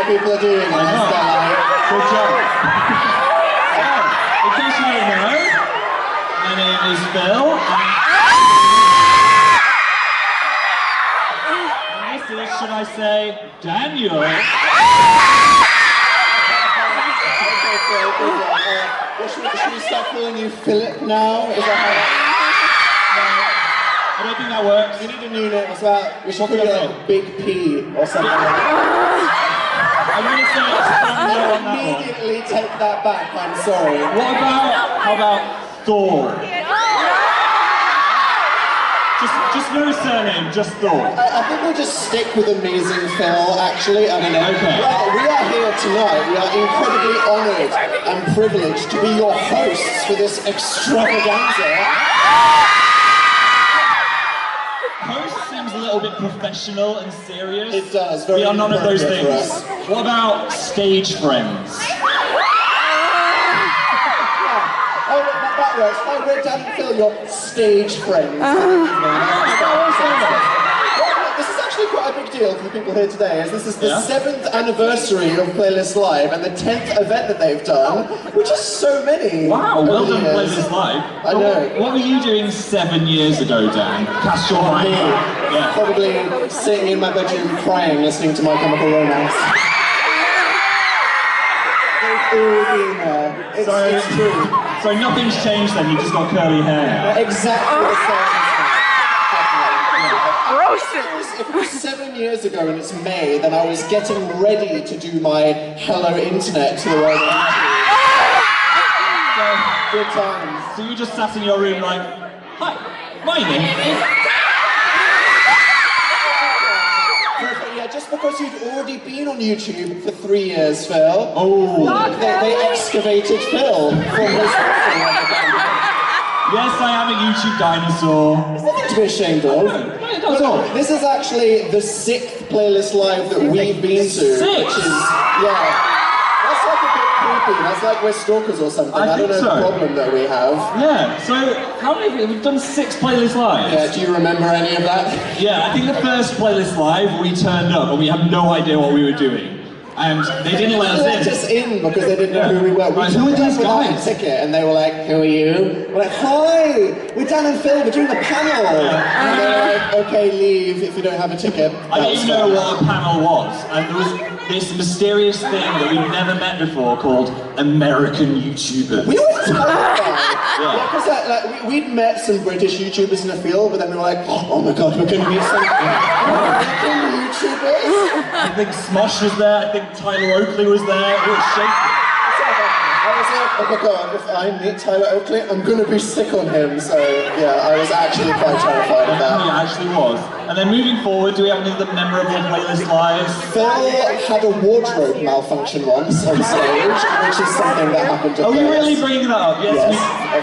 people are doing. I know. Good job. In case you don't know, my name is Phil. And this is, should I say, Daniel. Should we start calling you Philip now? Is that how... I don't think that works. You need a new name. It's about, we should call you like Big P or something like that. I'm going to say Extravaganza on that one. Immediately take that back, I'm sorry. How about Thor? Just no surname, just Thor. I think we'll just stick with Amazing Phil, actually. I don't know. Okay. We are here tonight. We are incredibly honoured and privileged to be your hosts for this extravaganza. Host seems a little bit professional and serious. It does. Very we are none of those things. Us. What about stage friends? That works. Hi, we're Dan and Phil, your stage friends. This is actually quite a big deal for the people here today, as this is the 7th anniversary of Playlist Live and the 10th event that they've done, which is so many. Wow, well done, Playlist Live. I know. What were you doing 7 years ago, Dan? Cast your mind back. Yeah. Probably sitting in my bedroom crying, listening to My Chemical Romance. They've all been there. It's true. So nothing's changed then, you just got curly hair now. Exactly the same. Roasted! If it was 7 years ago and it's May, then I was getting ready to do my Hello Internet to the world. So, good times. So you just sat in your room like, hi, my name is... Yeah, just because you'd already been on YouTube for 3 years, Phil. Oh. They excavated Phil from his Yes, I am a YouTube dinosaur. There's nothing to be ashamed of. No, this is actually the 6th Playlist Live that we've been to. 6? Which is, that's like a bit creepy. That's like we're stalkers or something. I don't know the problem that we have. Yeah, so how many, we've done 6 Playlist Lives. Yeah, do you remember any of that? Yeah, I think the first Playlist Live, we turned up and we had no idea what we were doing. And they didn't let us in because they didn't know who we were. Right, who are these guys? A ticket, and they were like, "Who are you?" We're like, "Hi, we're Dan and Phil. We're doing the panel." And they're like, "Okay, leave if you don't have a ticket." I didn't even know what a panel was, and there was this mysterious thing that we'd never met before called American YouTubers. We always talk about it. Yeah, because we'd met some British YouTubers in the field, but then we were like, "Oh my God, we're going to meet some American YouTubers." I think Smosh was there. I think Tyler Oakley was there. It was shaking. I was like, oh my God, if I meet Tyler Oakley, I'm going to be sick on him. So, yeah, I was actually quite terrified of that. He actually was. And then moving forward, do we have any of the memorable Playlist Lives? Phil had a wardrobe malfunction once on stage, which is something that happened to Are we players. really bringing that up? Yes,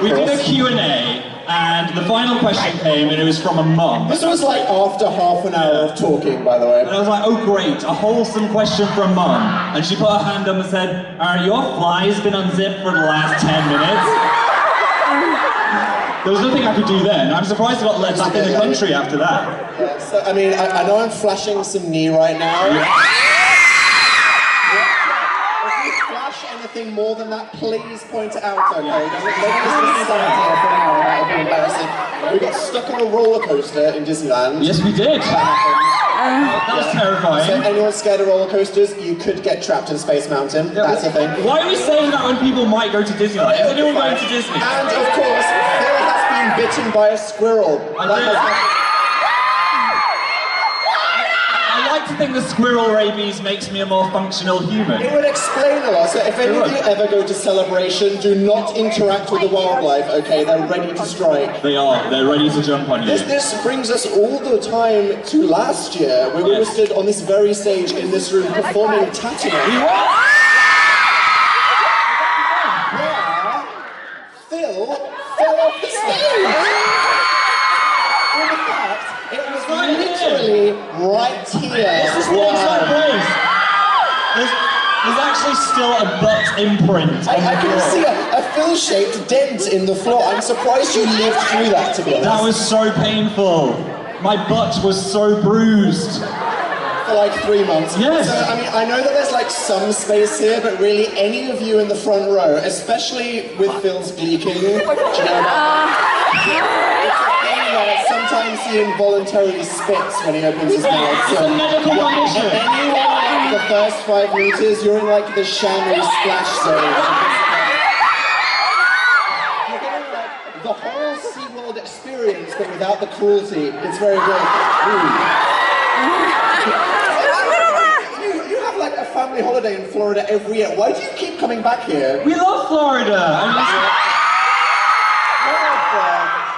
we did a course. Q&A. And the final question came, and it was from a mum. This was like after half an hour of talking, by the way. And I was like, oh great, a wholesome question from mum. And she put her hand up and said, your fly's been unzipped for the last 10 minutes? There was nothing I could do then. I'm surprised I got let back in the country after that. Yeah, so, I mean, I know I'm flashing some knee right now. Anything more than that, please point it out, okay? Maybe just stand here for an hour, that would be embarrassing. We got stuck on a roller coaster in Disneyland. Yes, we did. That was terrifying. So anyone scared of roller coasters, you could get trapped in Space Mountain. That's a thing. Why are we saying that when people might go to Disneyland? Is anyone going to Disney? And of course, Phil has been bitten by a squirrel. I like to think the squirrel rabies makes me a more functional human. It would explain a lot. So if any of you ever go to Celebration, do not interact with the wildlife, okay? They're ready to strike. They are. They're ready to jump on you. This brings us all the time to last year, where we were stood on this very stage in this room performing Tattoo. Phil fell off the stage! In fact, it was literally right here. This is the exact place. There's actually still a butt imprint. I can see a Phil-shaped dent in the floor. I'm surprised you lived through that, to be honest. That was so painful. My butt was so bruised. for like 3 months. Yes. So, I mean, I know that there's like some space here, but really any of you in the front row, especially with Phil's Glee King, do you know sometimes he involuntarily spits when he opens his mouth. It's a medical condition. Anyone like the first 5 meters, you're in like the chamois splash zone. You're getting like the whole SeaWorld experience, but without the cruelty. It's very good. You have like a family holiday in Florida every year. Why do you keep coming back here? We love Florida.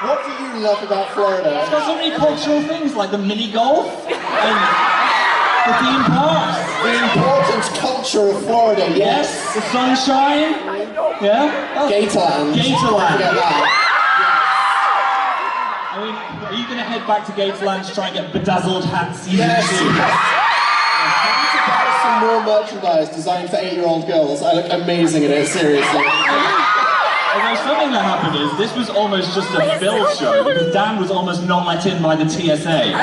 What do you love about Florida? It's got so many cultural things like the mini golf and the theme parks. The important culture of Florida, yes. The sunshine. Yeah. Gatorland. Gatorland. Forget that. I mean, are you going to head back to Gatorland to try and get bedazzled hats season Yes. 2? I need to buy some more merchandise designed for 8-year-old girls. I look amazing in it, seriously. Although something that happened is, this was almost just a Phil show, because Dan was almost not let in by the TSA.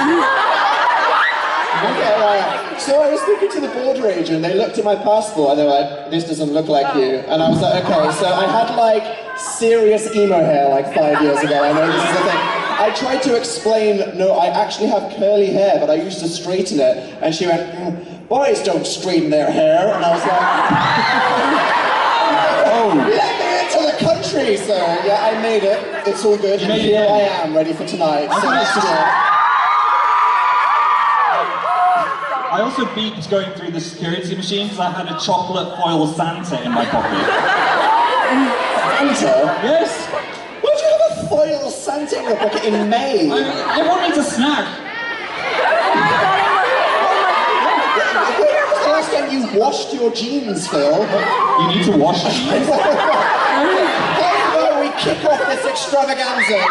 Okay, right. So I was speaking to the border agent, they looked at my passport and they were like, this doesn't look like you. And I was like, okay, so I had like serious emo hair like 5 years ago, I know this is the thing. I tried to explain, no, I actually have curly hair, but I used to straighten it. And she went, boys don't straighten their hair. And I was like, oh. Let me into the country, sir. Yeah, I made it. It's all good. And here I am, ready for tonight. So let's do it. I also beeped going through the security machine because I had a chocolate foil Santa in my pocket. Santa? Yes. Why do you have a foil Santa in your pocket in May? I mean, everyone needs a snack. When was the last time you washed your jeans, Phil? You need to wash jeans. How about we kick off this extravaganza?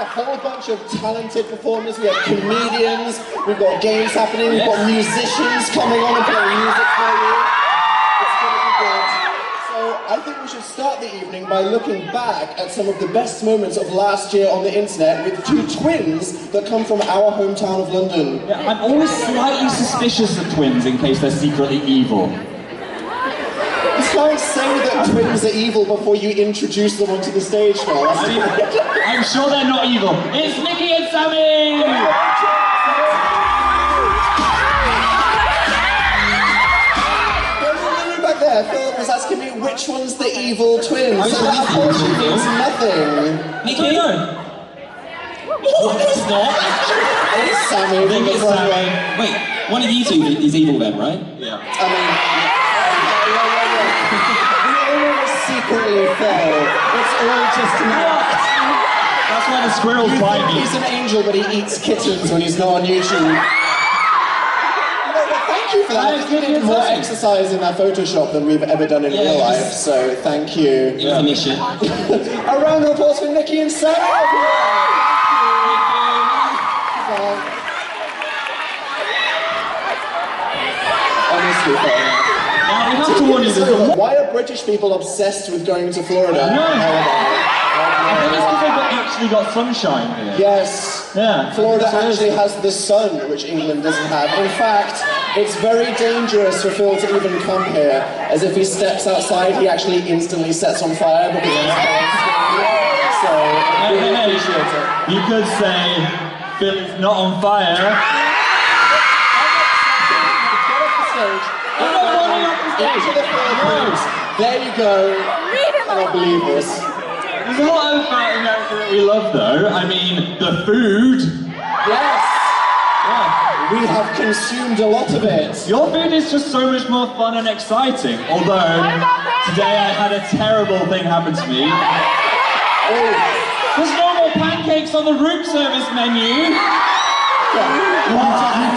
A whole bunch of talented performers. We have comedians, we've got games happening, we've got musicians coming on and playing music for you. It's gonna be good. So I think we should start the evening by looking back at some of the best moments of last year on the internet with 2 twins that come from our hometown of London. Yeah, I'm always slightly suspicious of twins in case they're secretly evil. It's like saying that twins are evil before you introduce them onto the stage, Phil. I'm sure they're not evil. It's Nikki and Sammy! Back there, Phil was asking me which one's the evil twin. So that unfortunately means nothing. Nikki? No. It's not. It's Sammy from the front row. Wait, one of you two is evil then, right? Yeah. I mean, we always secretly fail. It's all just an act. That's why the squirrels bite me. He's an angel, but he eats kittens when he's not on YouTube. Thank you for that. We did more exercise in our Photoshop than we've ever done in real life, so thank you. It was a mission. A round of applause for Nikki and Sarah. Honestly, Now we have to warn you, why are British people obsessed with going to Florida? No. I think it's because they've actually got sunshine here. Yes. Yeah. Florida actually has the sun, which England doesn't have. In fact, it's very dangerous for Phil to even come here, as if he steps outside, he actually instantly sets on fire because of his So, I really appreciate it. You could say Phil is not on fire. Get off the stage. I'm not running off the stage. Into the Philippines. There you go. I don't believe this. There's a lot about America that we love though. I mean, the food. Yes. Yeah. We have consumed a lot of it. Your food is just so much more fun and exciting. Although, today I had a terrible thing happen to me. Oh. There's no more pancakes on the room service menu. You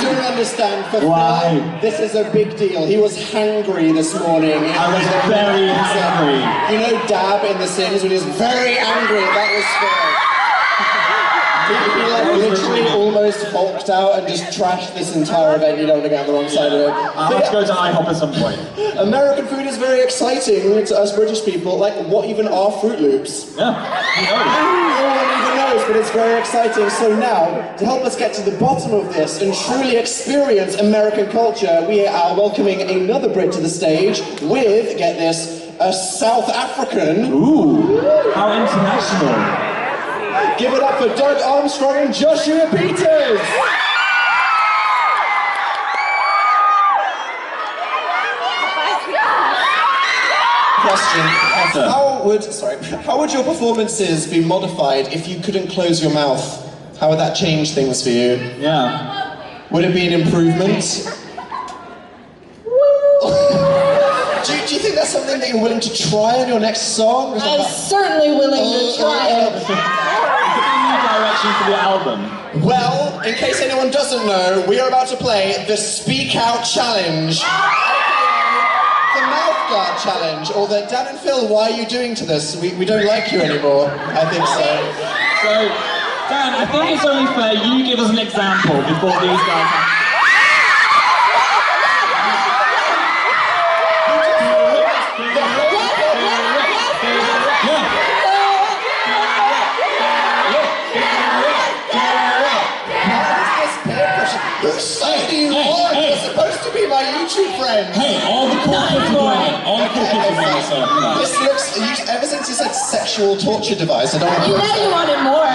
don't understand. For Why? Phil, this is a big deal. He was hangry this morning. I was very hungry. You know Dab in The Sims when he's very angry? That was Phil. He like literally almost hulked out and just trashed this entire event. You don't want to get on the wrong side of it. I'll have to go to IHOP at some point. American food is very exciting to us British people. Like, what even are Fruit Loops? Yeah, who knows? No one even knows. knows, but it's very exciting. So now, to help us get to the bottom of this and truly experience American culture, we are welcoming another Brit to the stage with, get this, a South African. Ooh, how international. Give it up for Doug Armstrong and Joshua Peters. Question. How would your performances be modified if you couldn't close your mouth? How would that change things for you? Yeah. Would it be an improvement? do you think that's something that you're willing to try on your next song? I'm certainly willing to try it. New direction for the album. Well, in case anyone doesn't know, we are about to play the Speak Out Challenge. The Mouth Guard Challenge, or the Dan and Phil, why are you doing to this? We don't like you anymore. I think so. So, Dan, I think it's only fair you give us an example before these guys have to. You're supposed to be my YouTube friend. Hey, all the cool kids are doing it. All the cool kids are doing it, so, This looks, ever since you said sexual torture device, I don't want to... You know you wanted more.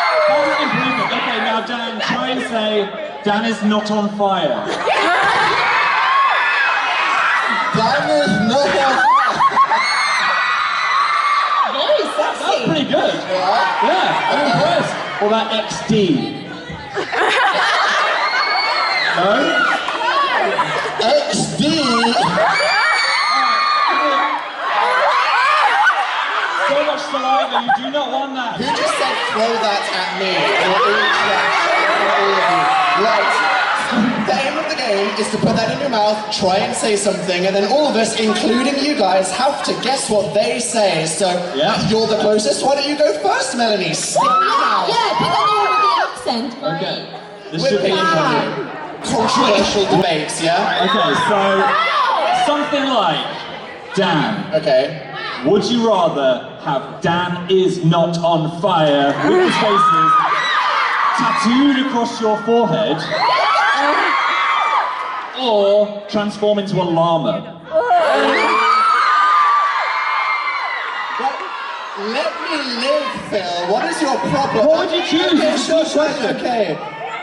Okay, now Dan, try and say, Dan is not on fire. Dan is not on fire. Very sexy. That's pretty good. Yeah, I'm impressed. What about XD? No? XD? So much saliva, you do not want that. Who just said throw that at me? You're all trash. All of you. Right. The aim of the game is to put that in your mouth, try and say something, and then all of us, including you guys, have to guess what they say. So, you're the closest. Why don't you go first, Melanie? Stick your mouth. Yeah, pick a name with the accent. Okay. This We're should be picking interesting. controversial debates, yeah? Okay, so something like Dan. Okay. Would you rather have Dan is not on fire with his faces tattooed across your forehead, or transform into a llama? Let me live, Phil. What is your problem? What would you choose? Okay, It's a sure, good sure, question. okay.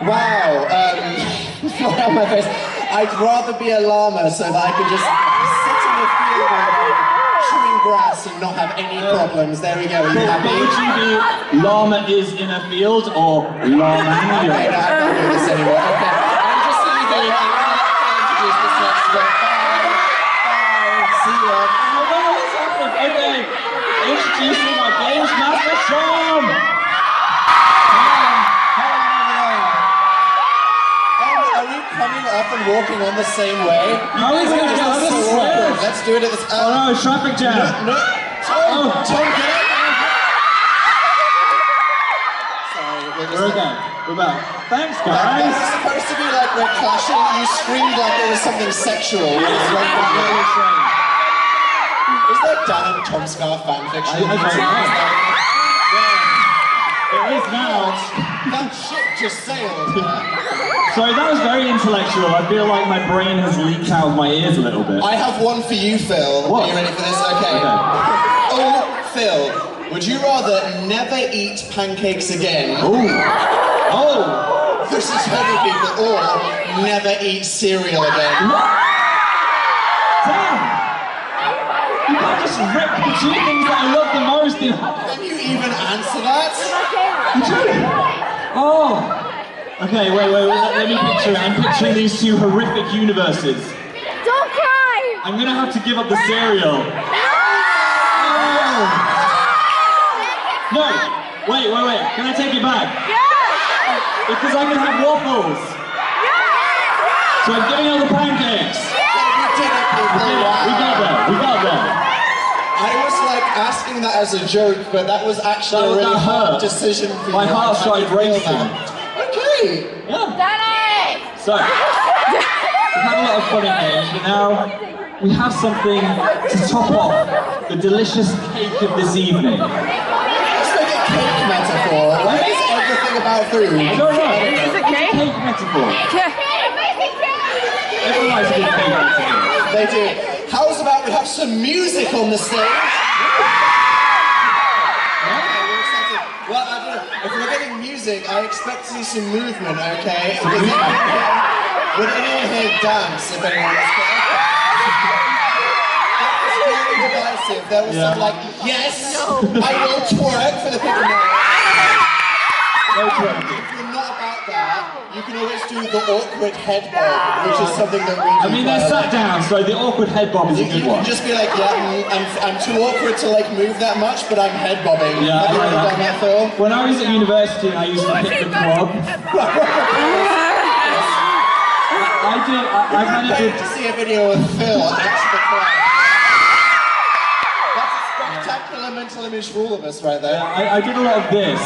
Wow. Right on my face. I'd rather be a llama so that I could just sit in the field chewing grass and not have any problems. There we go. Are you But happy? would you be llama is in a field or llama in a Okay, field? no, I can't do this anymore. Okay. I'm just leaving. I'm going to introduce this next one. Bye. Bye. See ya. Okay, introducing our Games Master Sean! Are we coming up and walking on the same way? How is it going to go? This is awkward. weird. Let's do it at this. Oh no, traffic jam! No, Tom, Tom, get out. Sorry, We're okay. We're back. Thanks, That guys. was supposed to be like we're clashing. You screamed like it was something sexual. It was like really strange. Is there Dan and Tom Scar fanfiction? I don't know. There is now. That ship just sailed. Sorry, that was very intellectual. I feel like my brain has leaked out of my ears a little bit. I have one for you, Phil. What? Are you ready for this? Okay. Oh, Phil, would you rather never eat pancakes again? Oh! This is heavy, people. Or never eat cereal again? Damn! You can't just rip the two things that I love the most. Can you even answer that? Oh! Okay, wait, let me picture it. I'm picturing these two horrific universes. Don't cry! I'm gonna have to give up the cereal. No! Wait, can I take it back? Because I can have waffles. So I'm giving up the pancakes. We did it, people. We got there. I was like asking that as a joke, but that was actually a really That hard hurt. decision for you. My heart How do you started feel racing. about it? Okay. Yeah. Danny! So, we've had a lot of fun in games, but now we have something to top off the delicious cake of this evening. Let's make a cake metaphor. Why is everything about food? I don't know. Is it cake? Cake metaphor. Yeah. Everyone likes a good cake metaphor. They do. How's about we have some music on the stage? Well, I don't know. If we're getting music, I expect to see some movement, okay? Would anyone here dance if anyone was there? That was very divisive. There was some like, yes, I will twerk for the people now. No twerking. If you're not about that, you can always do the awkward head bob, which is something that we do. I mean, they're sat down, so the awkward head bob is a You good can one. just be like, yeah, I'm too awkward to like move that much, but I'm head bobbing. Yeah, Have you I ever like done that, Phil? When I was at university, I used to hit the club. I kind of Pay did. to see a video of Phil next to the crowd. That's a spectacular mental image for all of us right there. I did a lot of this.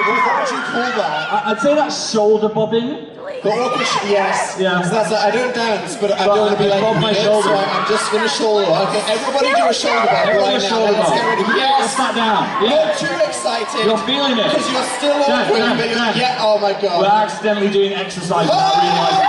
What would you call that? I'd say that's shoulder bobbing. The awkward yes. Yeah. So that's like, I don't dance, but I don't want to be I like, bob my "Yes, shoulder." so I'm just going to shoulder. Okay, everybody do a shoulder bob Everyone right a now. shoulder Let's bob. get ready. Let's Yes. sat down. Not Yeah. too excited. You're feeling it. Because you're still Dan, awkward, Dan, but Dan. yeah, oh my god. We're accidentally doing exercise without realizing.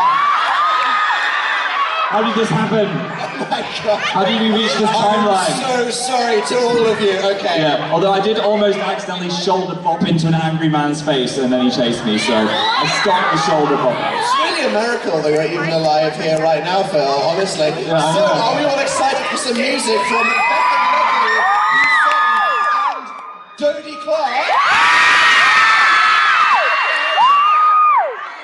How did this happen? Oh my god. How did we reach this timeline? I'm so sorry to all of you. Okay. Yeah, although I did almost accidentally shoulder bop into an angry man's face and then he chased me, so I stopped the shoulder bop. It's really a miracle that you're even alive here right now, Phil, honestly. Yeah, I So, know. are we all excited for some music from Beth and Dodie Clark?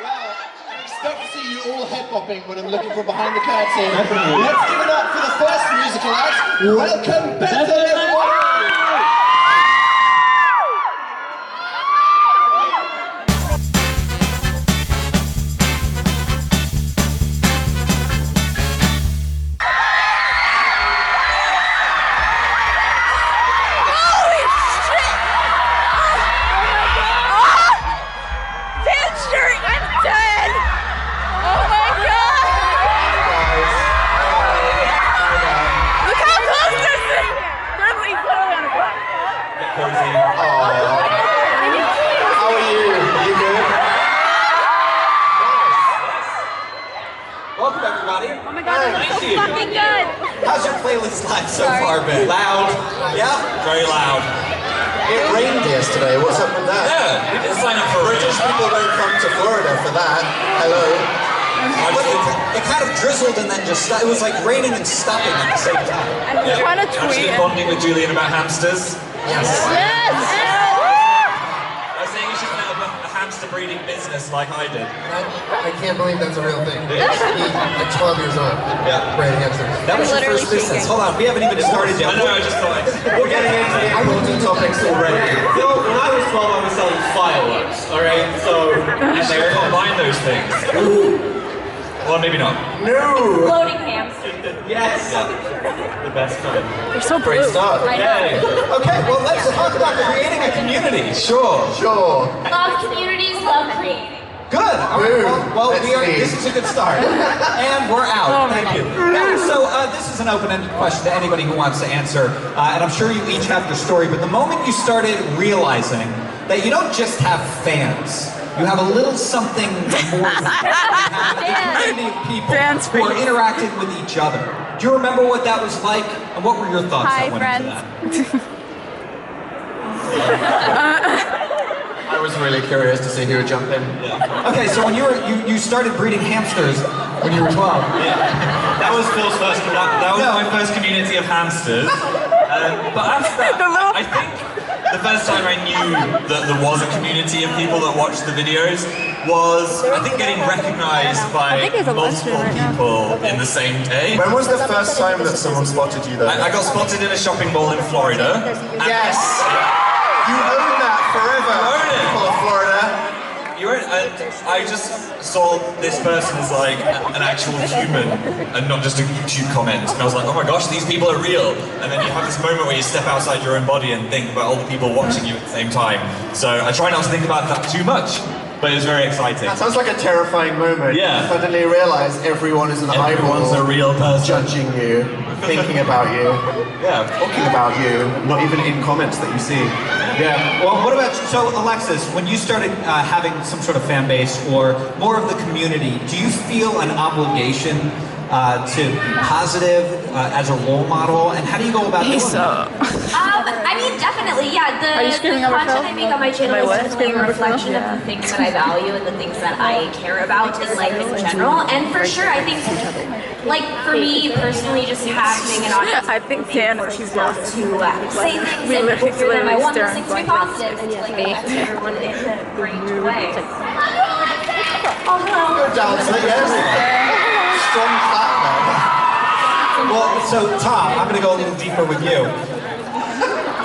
Well, I expect to see you all head bopping when I'm looking from behind the curtain. Definitely. Let's give it up for the first musical act. Welcome, Beth and everybody! Holy shit! Dancer, I'm dead! Oh my god! Look how close they're sitting! They're like literally on a block. How are you? You good? Welcome everybody. Oh my god, they're so fucking good! How's your playlist life so far been? Loud? Yeah? Very loud. It rained yesterday. What's up with that? Yeah, we did sign up for British people don't come to Florida for that. Hello. But it kind of drizzled and then just it was like raining and stopping at the same time. I'm trying to tweet. Bonding with Julian about hamsters. Yes. Yes! I was saying you should set up a hamster breeding business like I did. I can't believe that's a real thing. He's like 12 years old. Yeah. Raising hamsters. That was your literally first business. shaking. Hold on, we haven't even started yet. I know, I just thought We're getting into the important topics already. Phil, when I was 12, I was selling fireworks, alright? So, you should combine those things. Well, maybe not. No! Floating hamster. Yes! The best kind. They're so Great blue. start. I know. Yay! Okay, well let's talk about creating a community. Sure. Sure. Love communities, love creating. Good. All right. Well, Let's we are. see. This is a good start, and we're out. Thank you. So this is an open-ended question to anybody who wants to answer, and I'm sure you each have your story. But the moment you started realizing that you don't just have fans, you have a little something more than that. You have a community of people who are interacting with each other. Do you remember what that was like, and what were your thoughts Hi, that went into that? I was really curious to see who would jump in. Okay, so when you started breeding hamsters when you were 12. That was Phil's first. That was my first community of hamsters. But after that, I think the first time I knew that there was a community of people that watched the videos was, I think, getting recognized by multiple people in the same day. When was the first time that someone spotted you though? I got spotted in a shopping mall in Florida. Yes! You own that forever, Own it. people of Florida. I just saw this person as like an actual human and not just a YouTube comment. And I was like, oh my gosh, these people are real. And then you have this moment where you step outside your own body and think about all the people watching you at the same time. So I try not to think about that too much. but it was very exciting. That sounds like a terrifying moment. Yeah. You suddenly realise everyone is an Everyone's eyeball a real person. judging you, thinking about you, talking about you, not even in comments that you see. Yeah. Well, what about, so Alexis, when you started having some sort of fan base or more of the community, do you feel an obligation to be positive as a role model, and how do you go about doing that? I mean, definitely, yeah. Are you The screaming over content Phil? I make on my channel Am I is what? definitely a Screaming over reflection Phil? of the things that I value and the things that I care about in life in general. And for sure, I think, like, for me personally, just having an audience I think Dan, she's lost. to say things We and literally- hear them. I want those staring things to be blankly. positive and to, like, affect everyone in a great way. Oh, hello. Good dancer, yes. Strong clap, man. Well, so Tom, I'm going to go a little deeper with you.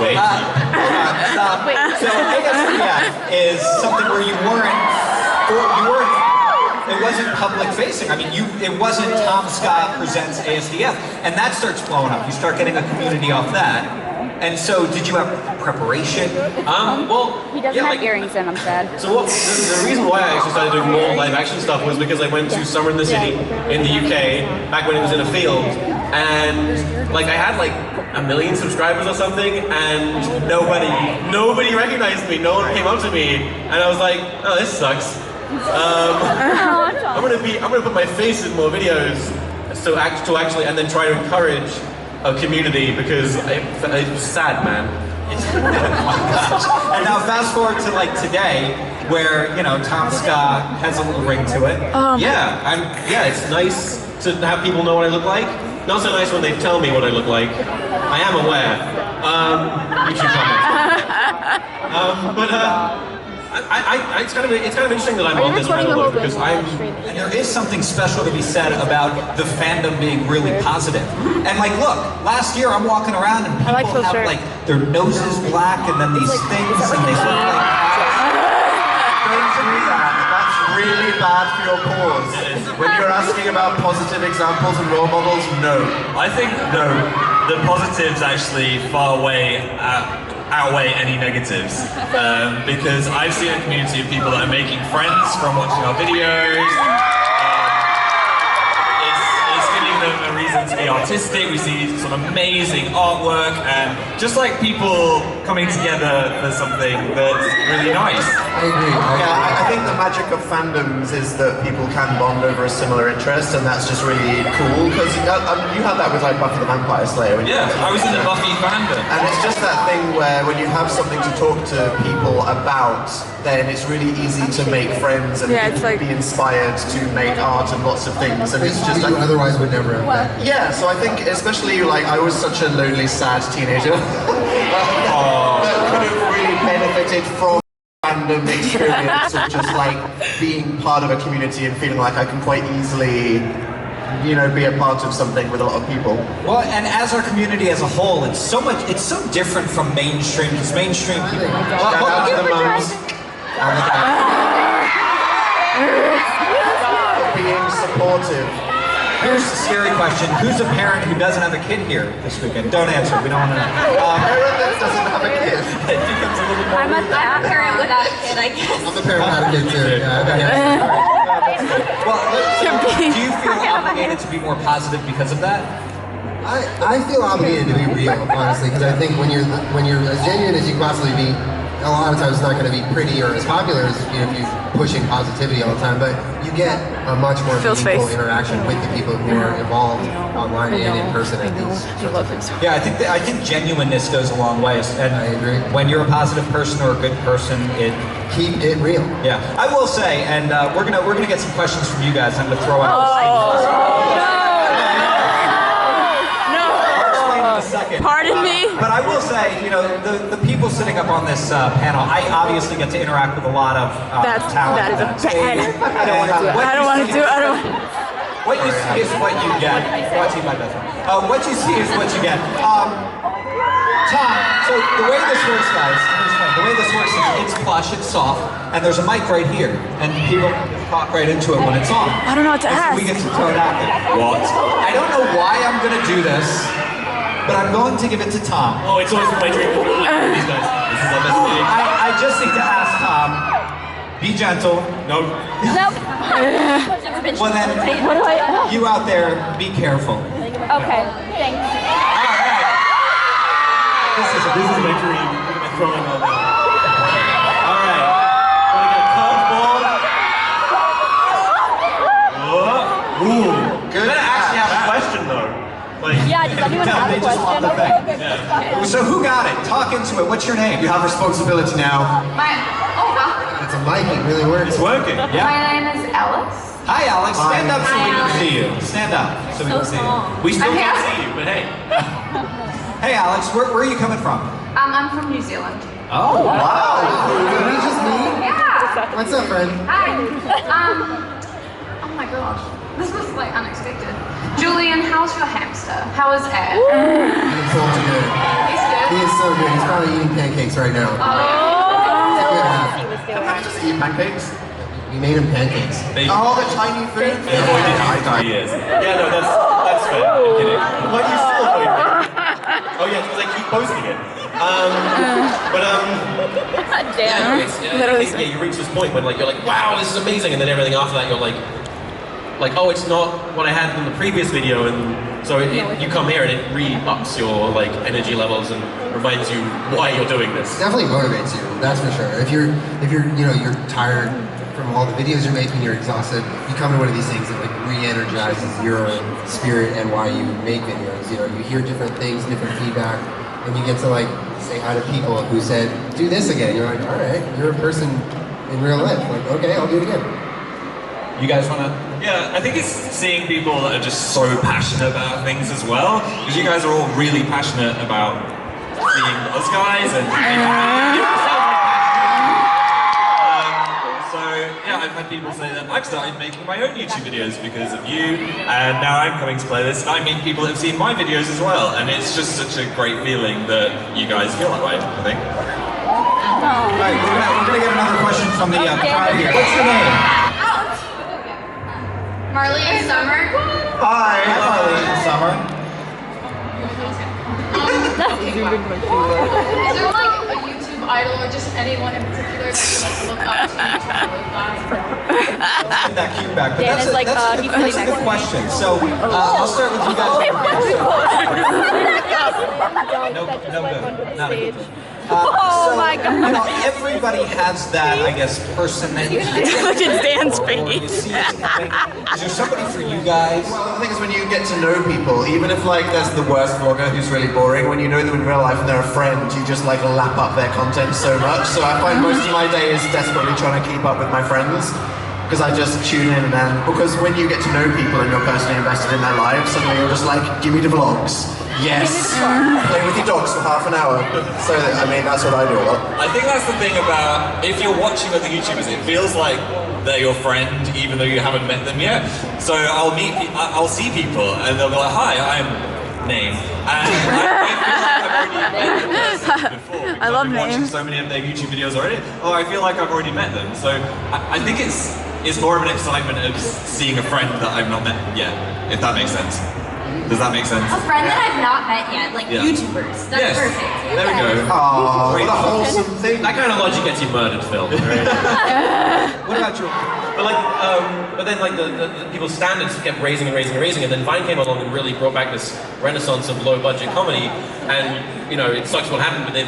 Wait. Stop. So ASDF is something where you weren't, it wasn't public facing. I mean, it wasn't Tom Scott presents ASDF, and that starts blowing up. You start getting a community off that. And so, did you have preparation? Well, He doesn't yeah, have like, earrings in, I'm sad. So the reason why I actually started doing more live action stuff was because I went to Summer in the City in the UK back when it was in a field, and like I had like 1 million subscribers or something, and nobody recognized me. No one came up to me, and I was like, oh, this sucks. I'm gonna put my face in more videos, so to actually, and then try to encourage a community because it was sad, man. And now fast forward to like today, where you know Tom Scott has a little ring to it. Yeah, it's nice to have people know what I look like. Not so nice when they tell me what I look like. I am aware. You should comment. It's kind of interesting that I'm on this panel though, because And there is something special to be said about the fandom being really positive. And like, look, last year I'm walking around and people have like their noses black and then these things and they look like. That's really bad for your cause. When you're asking about positive examples and role models, no. I think the positives actually far outweigh any negatives, because I've seen a community of people that are making friends from watching our videos. It's giving them a reason to be artistic. We see some amazing artwork and just like people coming together for something that's really nice. I agree. Yeah, I think the magic of fandoms is that people can bond over a similar interest, and that's just really cool. Because you had that with like Buffy the Vampire Slayer. Yeah, I was in the Buffy fandom. And it's just that thing where when you have something to talk to people about, then it's really easy to make friends and be inspired to make art and lots of things. And it's just you otherwise would never have met. Yeah, so I think especially like I was such a lonely, sad teenager that could have really benefited from random experience of just like being part of a community and feeling like I can quite easily, you know, be a part of something with a lot of people. Well, and as our community as a whole, it's so different from mainstream, because mainstream people. Shout out to the mums and the dads. Being supportive. Here's a scary question. Who's a parent who doesn't have a kid here this weekend? Don't answer. We don't want to know. A parent that doesn't have a kid. It becomes a little more. I'm a parent without a kid, I guess. I'm a parent without a kid too. Well, so, do you feel obligated to be more positive because of that? I feel obligated to be real, honestly, because I think when you're as genuine as you can possibly be, a lot of times it's not going to be pretty or as popular as if you're pushing positivity all the time, but you get a much more meaningful interaction with the people who are involved online and in person at these sorts of things. Yeah, I think genuineness goes a long way, and I agree. When you're a positive person or a good person, keep it real. Yeah, I will say, and we're gonna get some questions from you guys. I'm gonna throw out. Pardon me? But I will say, you know, the people sitting up on this panel, I obviously get to interact with a lot of talent. That is a bad. I don't want to do it. I don't want to do it. What you see is what you get. Watching my best friend. What you see is what you get. Tom, so the way this works, guys, the way this works is it's plush, it's soft, and there's a mic right here, and people talk right into it when it's on. I don't know what to ask. We get to throw it out there. What? I don't know why I'm going to do this, but I'm going to give it to Tom. Oh, it's always my dream to be like these guys. This is our best meeting. I just need to ask Tom, Be gentle. Nope. Nope. Well then, What do I? you out there, be careful. Okay. Thanks. This is my dream. I'm throwing all that. All right. Want to get a curveball? Oh. Ooh. Good. I actually have a question though. Like, Yeah. Does anyone No, have they a just want question? the thing. So who got it? Talk into it. What's your name? You have responsibility now. Wow. It's a mic, it really works. it's working. Yeah. My name is Alice. Hi, Alex. Stand up so we can Hi, see you. Stand up so we So can see you. small. We still I'm can't here. see you, but hey. Hey, Alex. Where are you coming from? I'm from New Zealand. Oh, wow. Did we just meet? Yeah. What's up, friend? Hi. Oh my gosh. This was like unexpected. Julian, how's your hamster? How is Ed? He's so good. He's good. He is so good. He's probably eating pancakes right now. Oh, yeah. It's a good habit. Just eat pancakes. We made him pancakes. Oh, the tiny food. They avoided you for 3 years. Yeah, no, that's fair. I'm kidding. Why do you still avoid me? Oh yeah, because I keep posting it. Damn. I think, you reach this point when you're like, wow, this is amazing, and then everything after that you're like, oh, it's not what I had in the previous video, and so you come here and it re-ups your energy levels and reminds you why you're doing this. It definitely motivates you, that's for sure. If you're you're tired from all the videos you're making, you're exhausted, you come to one of these things that re-energizes your spirit and why you make videos. You hear different things, different feedback, and you get to say hi to people who said, do this again. You're like, all right, you're a person in real life. Okay, I'll do it again. You guys want to? Yeah, I think it's seeing people that are just so passionate about things as well, because you guys are all really passionate about seeing us guys and so yeah, I've had people say that I've started making my own YouTube videos because of you, and now I'm coming to play this and I meet people that have seen my videos as well, and it's just such a great feeling that you guys feel that way, I think. All right, we're gonna get another question from the crowd here. What's your name? Marley and Summer. Hi, Marley and Summer. Is there a YouTube idol or just anyone in particular that you look up to? Let's get that cue back. But Dan that's is that's a good question. So I'll start with you guys. No good. Not a good. Oh my God. Everybody has that, I guess, person that you Look at Dan's face. Is there somebody for you guys? Well, the thing is, when you get to know people, even if there's the worst vlogger who's really boring, when you know them in real life and they're a friend, you just lap up their content so much. So I find most of my day is desperately trying to keep up with my friends, because I just tune in because when you get to know people and you're personally invested in their lives, suddenly you're just give me the vlogs. Yes. Play with your dogs for half an hour. So that's what I do a lot. I think that's the thing about, if you're watching other YouTubers, it feels like they're your friend even though you haven't met them yet. So I'll see people and they'll be like, hi, I'm Name. And I feel like I've already met the person before. I love I've been watching Name. so many of their YouTube videos already. Oh, I feel like I've already met them. So I think it's more of an excitement of seeing a friend that I've not met yet, if that makes sense. Does that make sense? A friend that I've not met yet, Yeah. YouTubers. That's Yes. perfect. There we go. Aww, what a wholesome thing. That kind of logic gets you murdered, Phil. What about you? But then the people's standards kept raising and raising and raising, and then Vine came along and really brought back this renaissance of low budget comedy, and it sucks what happened, but then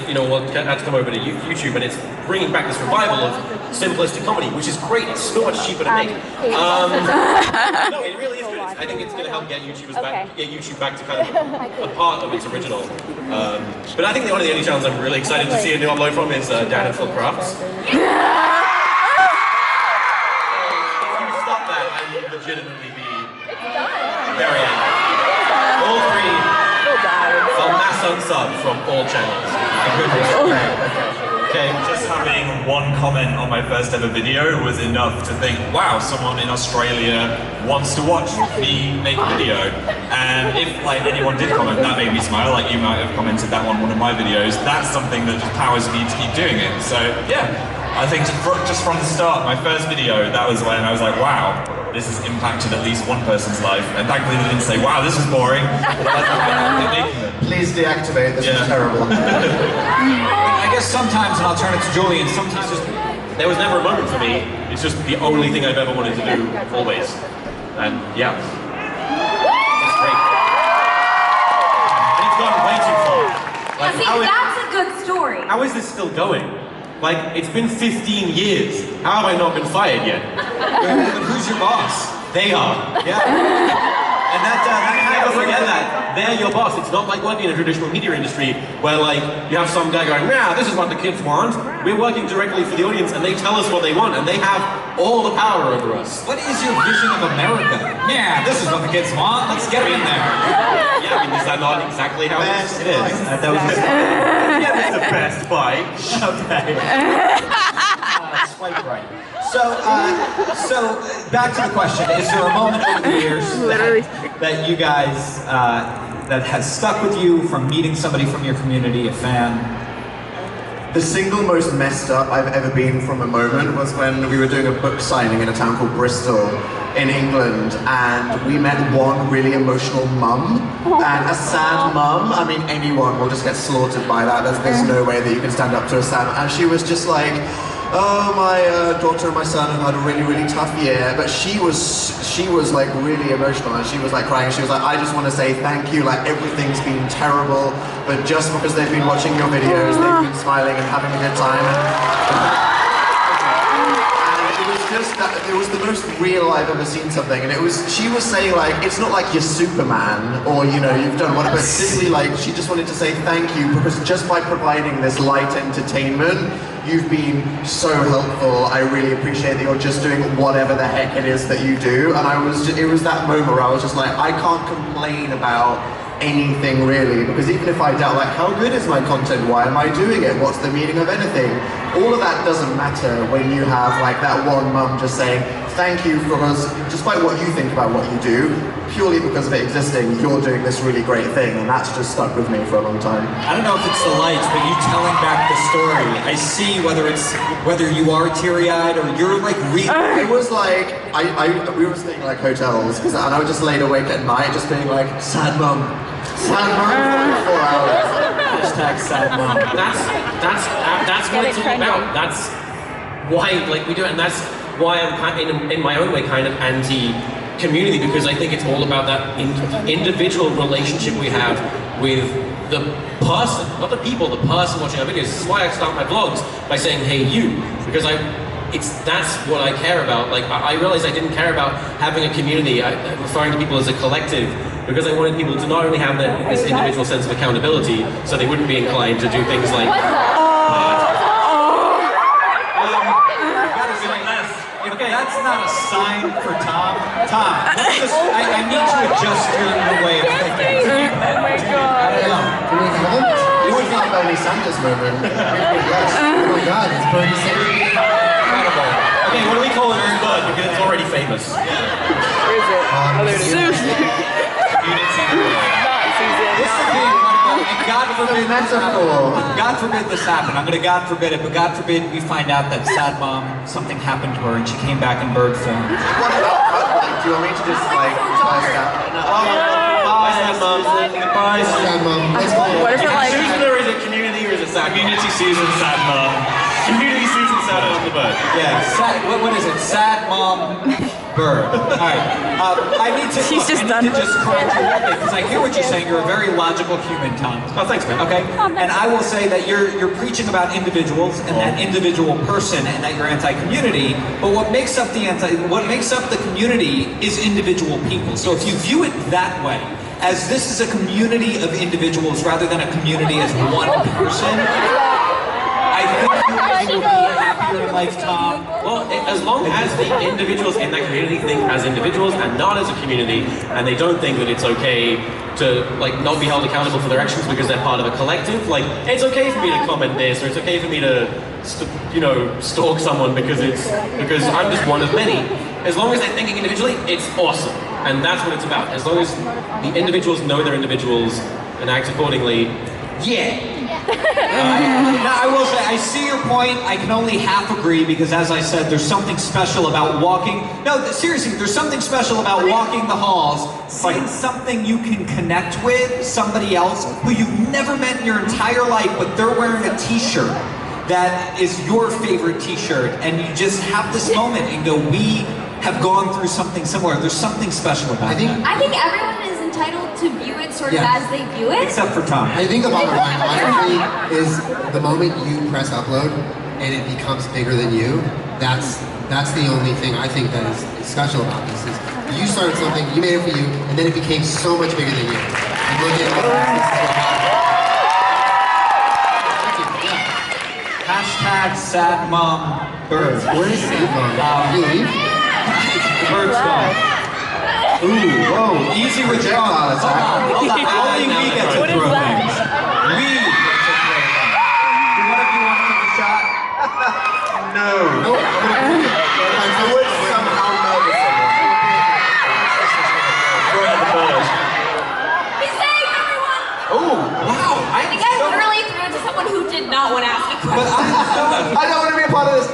had to come over to YouTube, and it's bringing back this revival of simplistic comedy, which is great. It's so much cheaper to make. No, it really is good. I think it's going to help get YouTubers back, get YouTube back to kind of a part of its original. But I think one of the only channels I'm really excited to see a new upload from is Dan and Phil Crafts. Legitimately be very angry. All three are mass unsubs from all channels. Okay, just having one comment on my first ever video was enough to think, wow, someone in Australia wants to watch me make a video. And if anyone did comment, that made me smile, you might have commented that on one of my videos. That's something that just powers me to keep doing it. So yeah, I think just from the start, my first video, that was when I was like, wow, this has impacted at least one person's life. And thankfully they didn't say, wow, this is boring. But I like making them. Please deactivate, this is terrible. I guess sometimes, and I'll turn it to Julian, sometimes just there was never a moment for me. It's just the only thing I've ever wanted to do, always. And yeah, it's great. And it's gone way too far. Like, See, that's a good story. how is this still going? Like, it's been 15 years. How have I not been fired yet? But who's your boss? They are. Yeah. And Never forget that. They're your boss. It's not like working in a traditional media industry where, like, you have some guy going, "Yeah, this is what the kids want." We're working directly for the audience, and they tell us what they want, and they have all the power over us. What is your vision of America? Yeah, this is what the kids want. Let's get them in there. Yeah, I mean, is that not exactly how it is? That was just, yeah, it's the best bite. Okay. Swipe right. So back to the question: is there a moment over the years that you guys that has stuck with you from meeting somebody from your community, a fan? The single most messed up I've ever been from a moment was when we were doing a book signing in a town called Bristol in England, and we met one really emotional mum, and a sad mum. I mean, anyone will just get slaughtered by that. There's no way that you can stand up to a sad, and she was just like, "Oh, my daughter and my son have had a really, really tough year," but she was like really emotional, and she was like crying. She was like, "I just want to say thank you, like everything's been terrible, but just because they've been watching your videos, they've been smiling and having a good time." And it was just that, it was the most real I've ever seen something, and she was saying like, it's not like you're Superman, or you know, you've done whatever, but simply like, she just wanted to say thank you, because just by providing this light entertainment, you've been so helpful. I really appreciate that you're just doing whatever the heck it is that you do. And it was that moment where I was just like, I can't complain about anything really, because even if I doubt like, how good is my content? Why am I doing it? What's the meaning of anything? All of that doesn't matter when you have like that one mum just saying, thank you, because despite what you think about what you do, purely because of it existing, you're doing this really great thing, and that's just stuck with me for a long time. I don't know if it's the lights, but you telling back the story, I see whether you are teary-eyed or you're like It was like, we were staying like hotels, and I was just laid awake at night just being like, sad mum for like 4 hours. Hashtag sad mum. That's what it's all about. That's why like we do it, and that's why I'm kind of, in my own way kind of anti-community, because I think it's all about that individual relationship we have with the person, not the people, the person watching our videos. This is why I start my vlogs by saying, hey you, because that's what I care about. Like I realized I didn't care about having a community, referring to people as a collective, because I wanted people to not only have this individual sense of accountability, so they wouldn't be inclined to do things like okay, that's not a sign for Tom. Tom, I need to adjust your way of thinking. Oh my god. I don't know. Can we have him? It was not Bernie Sanders moment. Yes. Oh my God, it's Bernie Sanders. incredible. Okay, what do we call it? Very good, because it's already famous. Where is it? Oh, there it is. Susan. This would be incredible, and God forbid God forbid this happen. I'm going to God forbid it, but God forbid we find out that sad mom, something happened to her and she came back in bird form. What about, like, do you want me to just like bust out? Bye, sad mum. Bye, Sad mum. Let's go. What if it like... Susan, or is it community, or is it sad? Community Susan, sad mum. Community Susan, sad mum, the bird. Yeah, sad, what is it? Sad mom, bird. All right. I need to. She's just I need to just correct you because I hear what you're saying. You're a very logical human, Tom. Oh, thanks, man. Okay. And I will say that you're preaching about individuals and that individual person, and that you're anti-community. But what makes up the community is individual people. So if you view it that way, as this is a community of individuals rather than a community as one person, I think you will be happier in life, Tom. Well, as long as the individuals in that community think as individuals and not as a community, and they don't think that it's okay to like not be held accountable for their actions because they're part of a collective. Like, it's okay for me to comment this, or it's okay for me to, stalk someone because I'm just one of many. As long as they're thinking individually, it's awesome, and that's what it's about. As long as the individuals know they're individuals and act accordingly, yeah. Now, I will say, I see your point. I can only half agree because, as I said, there's something special about walking. No, seriously, there's something special about walking the halls, seeing something you can connect with, somebody else who you've never met in your entire life, but they're wearing a t-shirt. that is your favorite t-shirt, and you just have this moment and go, we have gone through something similar. There's something special about it. I think everyone is entitled to view it sort of as they view it. Except for Tom. I think the bottom line, honestly, is the moment you press upload and it becomes bigger than you, that's the only thing I think that is special about this. Is you started something, you made it for you, and then it became so much bigger than you. And look at Hashtag sad mom bird. Where is sad mom? You leave? Bird's gone. Ooh, whoa, easy withdrawal. Hold on. Only we get to throw things. We get to throw things. Do one of you want to take a shot? No. I would somehow know this. He's saying everyone! Oh, wow. I think I literally threw it to someone who did not want to ask a question. But I don't want to be a part of this.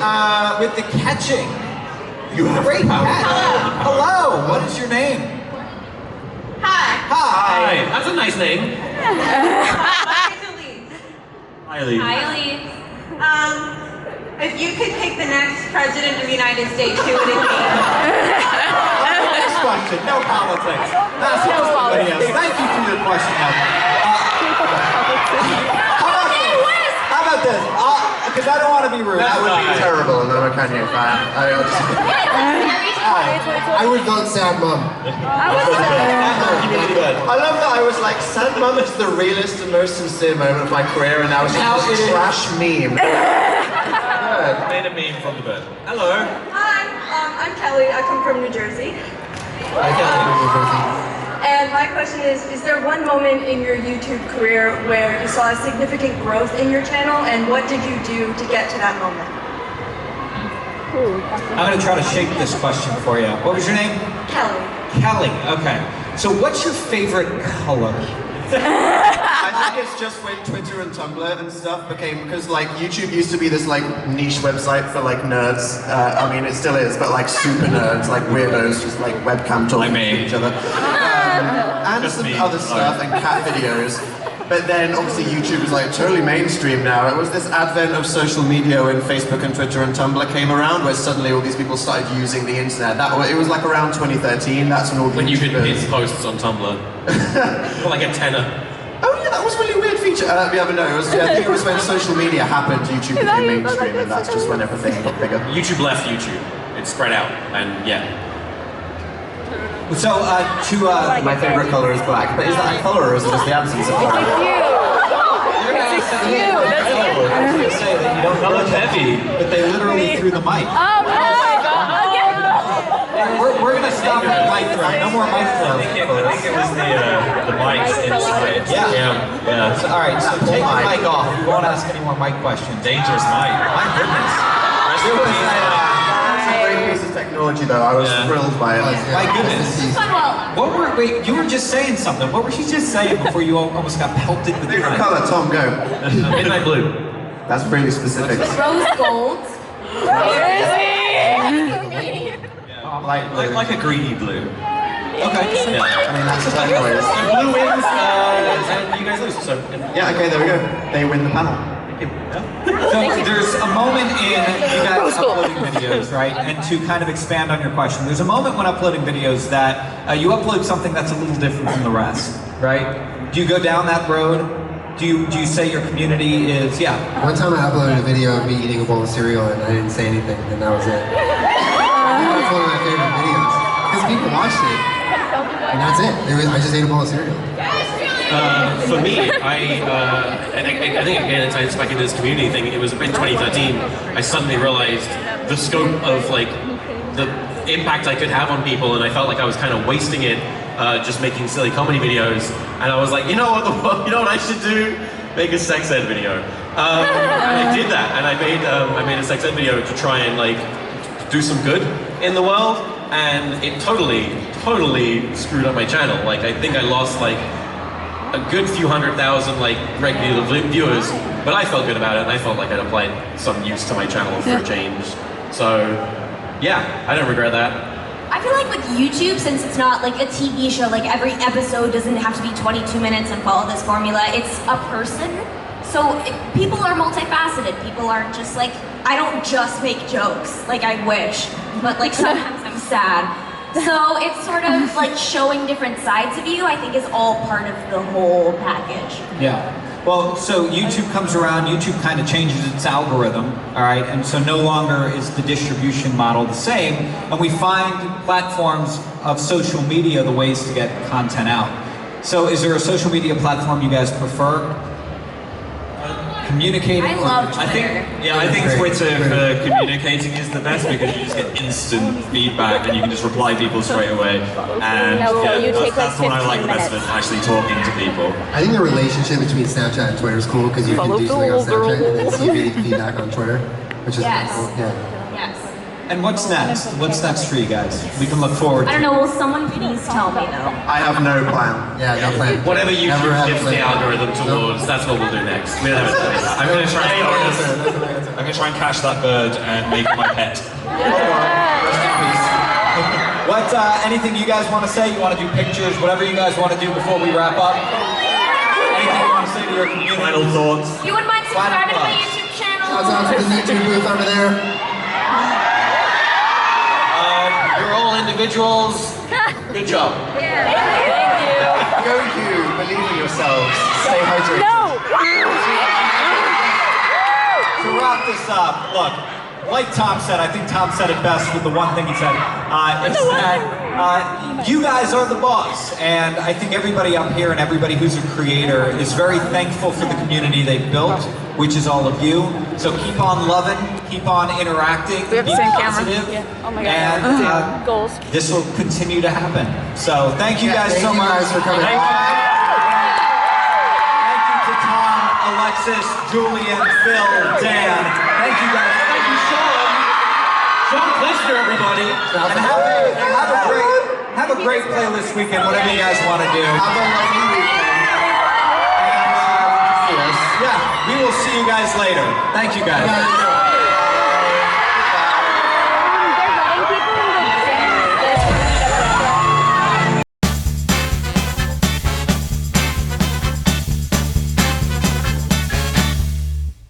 with the catching. You have great catch. Hello. What is your name? Hi. Hi. That's a nice name. Miley. Kylie. If you could pick the next president of the United States, who would it be? Next question. No politics. That's no politics. Thank you for your question. How about this? Because I don't want to be rude. That would be terrible, and I'm a Kanye fan. I would vote sad mom. I love that I was like, sad mum is the realest and most sincere moment of my career, and now it's just a trash meme. Made a meme from the bird. Hello. Hi, I'm Kelly. I come from New Jersey. Hi, Kelly. And my question is there one moment in your YouTube career where you saw a significant growth in your channel, and what did you do to get to that moment? I'm going to try to shape this question for you. What was your name? Kelly. Kelly. Okay. So what's your favorite color? I think it's just when Twitter and Tumblr and stuff became, because like YouTube used to be this like niche website for like nerds. I mean it still is, but like super nerds, like weirdos, just like webcam talking to each other. And Just some me. other stuff and cat videos. But then obviously YouTube is like totally mainstream now. It was this advent of social media when Facebook and Twitter and Tumblr came around, where suddenly all these people started using the internet. It was like around 2013. That's when all the When you could YouTubers- pin posts on Tumblr. For like a tenner. Oh yeah, that was a really weird feature. Yeah, but no, I think it was when social media happened, YouTube became mainstream, and that's just when everything got bigger. YouTube left YouTube. It spread out, and yeah. So My favorite color is black, but is that a color or is it just the absence of color? I was going to say that you don't That looks heavy. but they literally threw the mic. Oh my God! We're going to stop at mic throw. No more mic throw. I think it was the mics inside. Yeah. So, all right, so take the mic off. We won't ask any more mic questions. Dangerous mic. My goodness. It was it's a great piece of technology though, I was thrilled by it. My goodness. Wait, you were just saying something. What were you just saying before you almost got pelted with the Favorite mic? color, Tom, go. Midnight blue. That's really specific. Rose gold. Like a greeny blue. Okay. Yeah. I mean, that's just anyways. Blue wins, and you guys lose. So Yeah, okay, there we go. They win the panel. So there's a moment in you guys uploading videos, right? And to kind of expand on your question, there's a moment when uploading videos that you upload something that's a little different from the rest, right? Do you go down that road? Do you say your community is, One time I uploaded a video of me eating a bowl of cereal and I didn't say anything, and that was it. That's one of my favorite videos. Because people watched it. And that's it. I just ate a bowl of cereal. for me, I think again it ties back into this community thing. It was in 2013. I suddenly realized the scope of like the impact I could have on people, and I felt like I was kind of wasting it just making silly comedy videos. And I was like, you know what I should do? Make a sex ed video. And I did that, and I made a sex ed video to try and like do some good in the world, and it totally screwed up my channel. Like I think I lost like a good few 100,000 like regular viewers, but I felt good about it, and I felt like I'd applied some use to my channel for a change. So yeah, I don't regret that. I feel like with YouTube, since it's not like a TV show, like every episode doesn't have to be 22 minutes and follow this formula, it's a person. people are multifaceted. People aren't just like, I don't just make jokes, like I wish, but like sometimes I'm sad. So it's sort of like showing different sides of you, I think is all part of the whole package. Yeah. Well, so YouTube comes around, YouTube kind of changes its algorithm, all right? And so no longer is the distribution model the same, and we find platforms of social media the ways to get content out. So is there a social media platform you guys prefer? Communicating? I love Twitter. I think Twitter for communicating is the best because you just get instant feedback and you can just reply people straight away. And that's the one I like the best of it, actually talking to people. I think the relationship between Snapchat and Twitter is cool because you can do something on Snapchat and then see immediate feedback on Twitter, which is cool. Yeah. Yes. And what's next? What's next for you guys? We can look forward to. I don't know, will someone please tell me though? I have no plan. Yeah, no plan. Whatever you Never have shift a the plan. algorithm towards, that's what we'll do next. We haven't done it. I'm going to try and catch that bird and make it my pet. What, anything you guys want to say? You want to do pictures, whatever you guys want to do before we wrap up? Anything you want to say to your community? Final thoughts? You wouldn't mind subscribing to my YouTube channel? Shouts out to the YouTube booth over there. You're all individuals. Good job. Go you, believe in yourselves, stay hydrated. To wrap this up, look, like Tom said, I think Tom said it best with the one thing he said, is that you guys are the boss, and I think everybody up here and everybody who's a creator is very thankful for the community they've built, which is all of you. So keep on loving, keep on interacting, be positive, and Goals. this will continue to happen. So thank you guys so Thank you much. guys for coming. Thank you to Tom, Alexis, Julian, Phil, Dan. Thank you guys. Thank you, Sean. Sean Clister, everybody. And have a great playlist weekend, whatever you guys want to do. Have a lovely weekend. Yeah, we will see you guys later. Thank you guys.